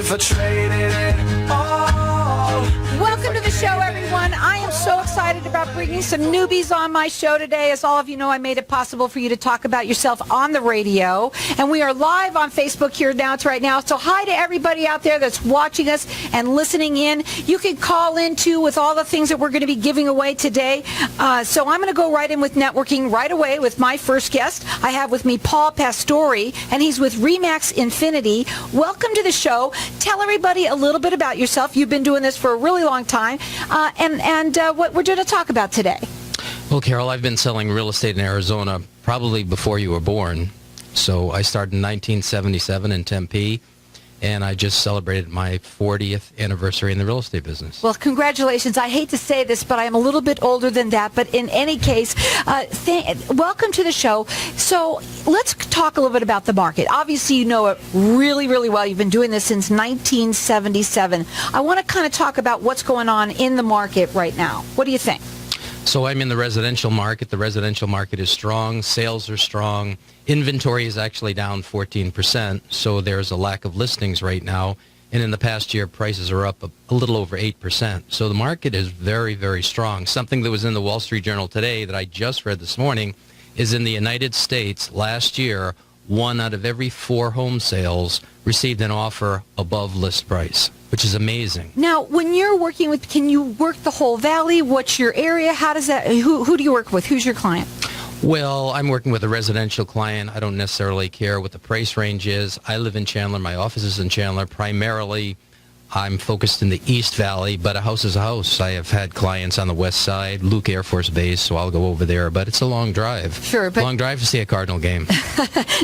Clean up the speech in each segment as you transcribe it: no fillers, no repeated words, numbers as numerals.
if I traded it all. Welcome to the show, everyone. I am so excited about bringing some newbies on my show today. As all of you know, I made it possible for you to talk about yourself on the radio. And we are live on Facebook here now. It's right now. So hi to everybody out there that's watching us and listening in. You can call in, too, with all the things that we're going to be giving away today. So I'm going to go right in with networking right away with my first guest. I have with me Paul Pastore, and he's with Remax Infinity. Welcome to the show. Tell everybody a little bit about yourself. You've been doing this for a really long time, and what we're going to talk about today. Well, Carol, I've been selling real estate in Arizona probably before you were born. So I started in 1977 in Tempe, and I just celebrated my 40th anniversary in the real estate business. Well, congratulations. I hate to say this, but I am a little bit older than that. But in any case, welcome to the show. So let's talk a little bit about the market. Obviously, you know it really, really well. You've been doing this since 1977. I want to kind of talk about what's going on in the market right now. What do you think? So I'm in the residential market. The residential market is strong. Sales are strong. Inventory is actually down 14%, so there's a lack of listings right now. And in the past year, prices are up a little over 8%. So the market is very, very strong. Something that was in the Wall Street Journal today that I just read this morning is in the United States last year, 1 out of every 4 home sales received an offer above list price, which is amazing. Now, when you're working with, can you work the whole valley? What's your area? How does that, who do you work with? Who's your client? Well, I'm working with a residential client. I don't necessarily care what the price range is. I live in Chandler. My office is in Chandler. Primarily, I'm focused in the East Valley, but a house is a house. I have had clients on the West Side, Luke Air Force Base, so I'll go over there. But it's a long drive. Sure. But long drive to see a Cardinal game.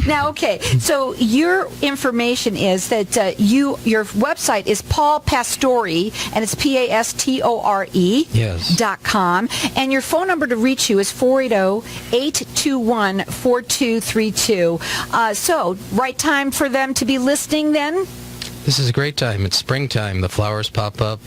Now, okay, so your information is that your website is Paul Pastore, and it's Pastore Yes. .com, and your phone number to reach you is 480-821-4232. So, right time for them to be listening then? This is a great time. It's springtime. The flowers pop up,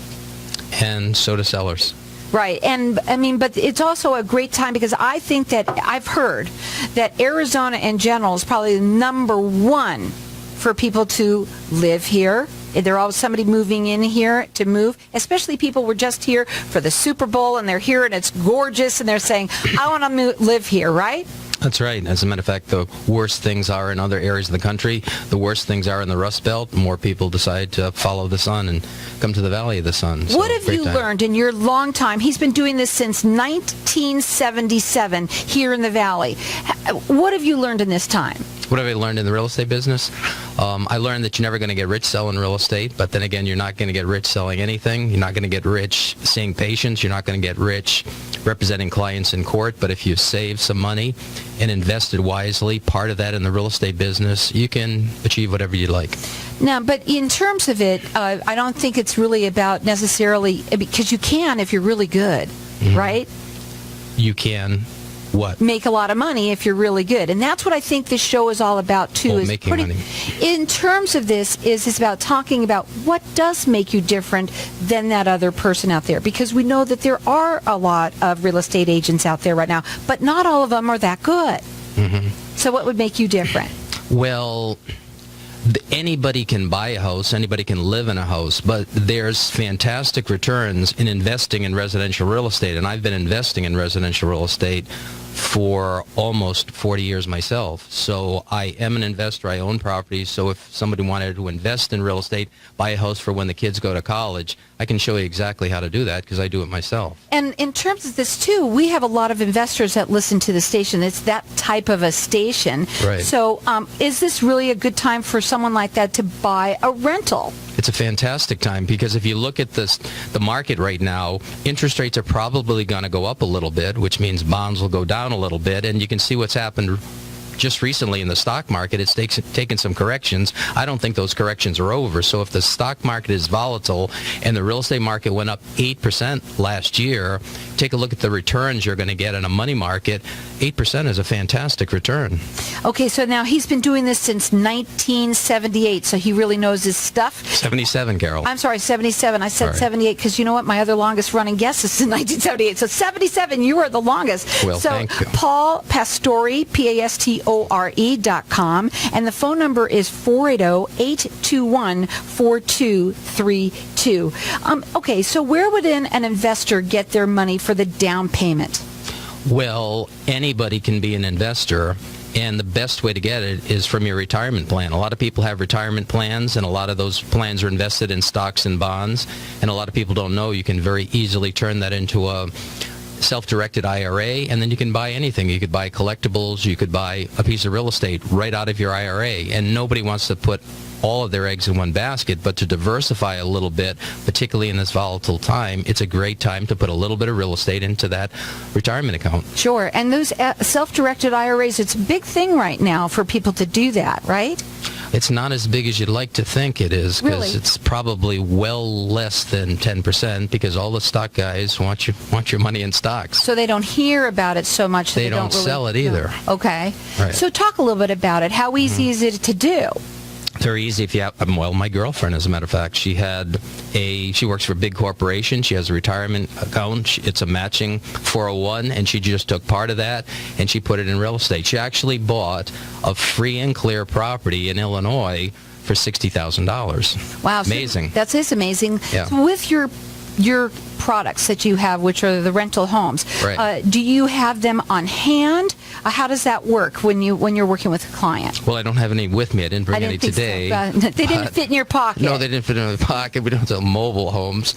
and so do sellers. Right, and I mean, but it's also a great time because I think that I've heard that Arizona in general is probably number one for people to live here. They're always somebody moving in here to move, especially people were just here for the Super Bowl and they're here and it's gorgeous and they're saying, I want to live here, right? That's right. As a matter of fact, the worse things are in other areas of the country, the worse things are in the Rust Belt. More people decide to follow the sun and come to the Valley of the Sun. So, what have you learned in your long time? He's been doing this since 1977 here in the Valley. What have you learned in this time? What have I learned in the real estate business? I learned that you're never going to get rich selling real estate, but then again, you're not going to get rich selling anything. You're not going to get rich seeing patients. You're not going to get rich representing clients in court. But if you save some money and invested wisely, part of that in the real estate business, you can achieve whatever you like. Now, but in terms of it, I don't think it's really about necessarily, because you can if you're really good, right? You can. What? Make a lot of money if you're really good. And that's what I think this show is all about, too. Is making money. In terms of this, it's about talking about what does make you different than that other person out there. Because we know that there are a lot of real estate agents out there right now, but not all of them are that good. Mm-hmm. So what would make you different? Well, anybody can buy a house, anybody can live in a house, but there's fantastic returns in investing in residential real estate. And I've been investing in residential real estate for almost 40 years myself. So I am an investor. I own properties. So if somebody wanted to invest in real estate, buy a house for when the kids go to college, I can show you exactly how to do that because I do it myself. And in terms of this, too, we have a lot of investors that listen to the station. It's that type of a station. Right. So is this really a good time for someone like that to buy a rental? It's a fantastic time because if you look at the market right now, interest rates are probably going to go up a little bit, which means bonds will go down a little bit, and you can see what's happened just recently in the stock market. It's taken some corrections. I don't think those corrections are over. So if the stock market is volatile and the real estate market went up 8% last year, take a look at the returns you're going to get in a money market. 8% is a fantastic return. Okay, so now he's been doing this since 1978, so he really knows his stuff. 77, Carol. I'm sorry, 77. I said 78 because you know what? My other longest running guest is in 1978. So 77, you are the longest. Well, so thank you. Paul Pastore, Pastore, Pastore.com. And the phone number is 480-821-4232. Okay, so where would an investor get their money for the down payment? Well, anybody can be an investor, and the best way to get it is from your retirement plan. A lot of people have retirement plans, and a lot of those plans are invested in stocks and bonds, and a lot of people don't know you can very easily turn that into a self-directed IRA, and then you can buy anything. You could buy collectibles, you could buy a piece of real estate right out of your IRA, and nobody wants to put all of their eggs in one basket, but to diversify a little bit, particularly in this volatile time, it's a great time to put a little bit of real estate into that retirement account. Sure, and those self-directed IRAs, it's a big thing right now for people to do that, right? It's not as big as you'd like to think it is, because Really? it's probably well less than 10%, because all the stock guys want your money in stocks. So they don't hear about it so much. That They don't really sell it either. Okay. Right. So talk a little bit about it. How easy is it to do? Very easy if you have, well, my girlfriend, as a matter of fact, she works for a big corporation. She has a retirement account. It's a matching 401, and she just took part of that, and she put it in real estate. She actually bought a free and clear property in Illinois for $60,000. Wow. Amazing. So that is amazing. Yeah. So with your products that you have, which are the rental homes, Right. do you have them on hand? How does that work when you're working with a client? Well, I don't have any with me. I didn't bring any think today. So. They didn't fit in your pocket. No, they didn't fit in my pocket. We don't sell mobile homes.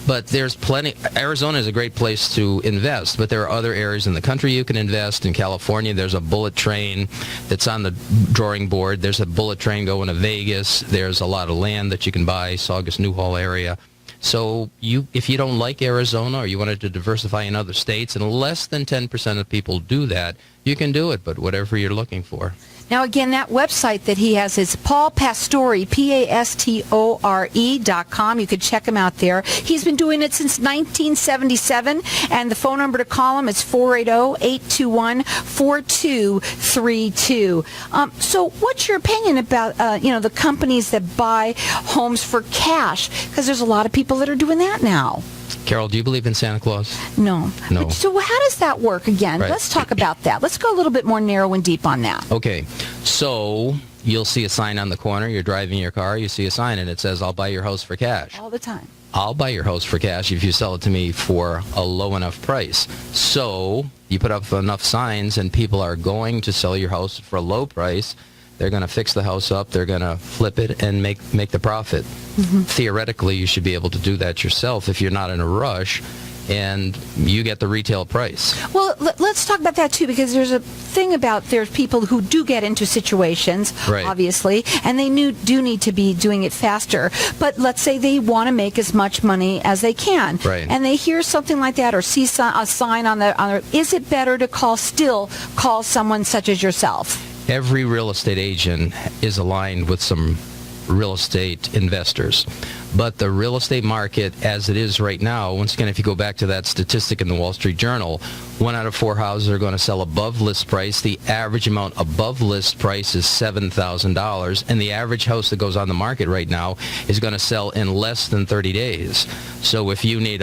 But there's plenty. Arizona is a great place to invest, but there are other areas in the country you can invest. In California, there's a bullet train that's on the drawing board. There's a bullet train going to Vegas. There's a lot of land that you can buy, Saugus, Newhall area. So if you don't like Arizona, or you wanted to diversify in other states, and less than 10% of people do that, you can do it, but whatever you're looking for. Now, again, that website that he has is Paul Pastore, Pastore.com. You could check him out there. He's been doing it since 1977, and the phone number to call him is 480-821-4232. So what's your opinion about, the companies that buy homes for cash? Because there's a lot of people that are doing that now. Carol, do you believe in Santa Claus? No. No. So how does that work again? Right. Let's talk about that. Let's go a little bit more narrow and deep on that. Okay, so you'll see a sign on the corner. You're driving your car. You see a sign, and it says, "I'll buy your house for cash." All the time. I'll buy your house for cash if you sell it to me for a low enough price. So you put up enough signs, and people are going to sell your house for a low price. They're going to fix the house up. They're going to flip it and make the profit. Mm-hmm. Theoretically, you should be able to do that yourself if you're not in a rush, and you get the retail price. Well, let's talk about that too, because there's a thing about there's people who do get into situations, Right. obviously, and they do need to be doing it faster. But let's say they want to make as much money as they can, Right. and they hear something like that or see a sign on the. Is it better to call someone such as yourself? Every real estate agent is aligned with some real estate investors. But the real estate market as it is right now, once again, if you go back to that statistic in the Wall Street Journal, 1 out of 4 houses are going to sell above list price. The average amount above list price is $7,000, and the average house that goes on the market right now is going to sell in less than 30 days. So if you need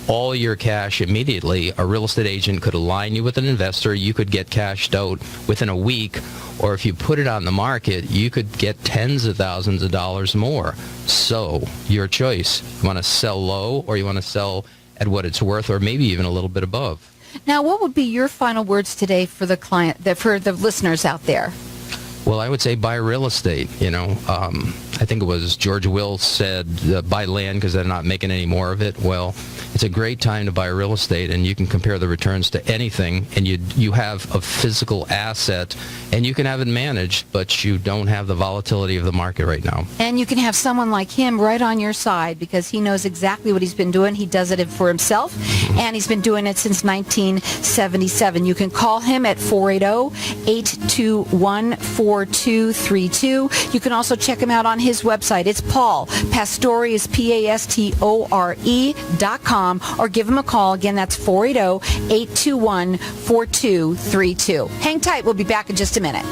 all your cash immediately, a real estate agent could align you with an investor. You could get cashed out within a week, or if you put it on the market, you could get tens of thousands of dollars more. So your choice. You want to sell low, or you want to sell at what it's worth, or maybe even a little bit above. Now, what would be your final words today for the for the listeners out there? Well, I would say buy real estate. I think it was George Will said buy land because they're not making any more of it. Well, it's a great time to buy real estate, and you can compare the returns to anything, and you have a physical asset, and you can have it managed, but you don't have the volatility of the market right now. And you can have someone like him right on your side because he knows exactly what he's been doing. He does it for himself, and he's been doing it since 1977. You can call him at 480-821-4232. You can also check him out on his website. It's Paul. Pastore is Pastore.com, or give him a call. Again, that's 480-821-4232. Hang tight. We'll be back in just a minute.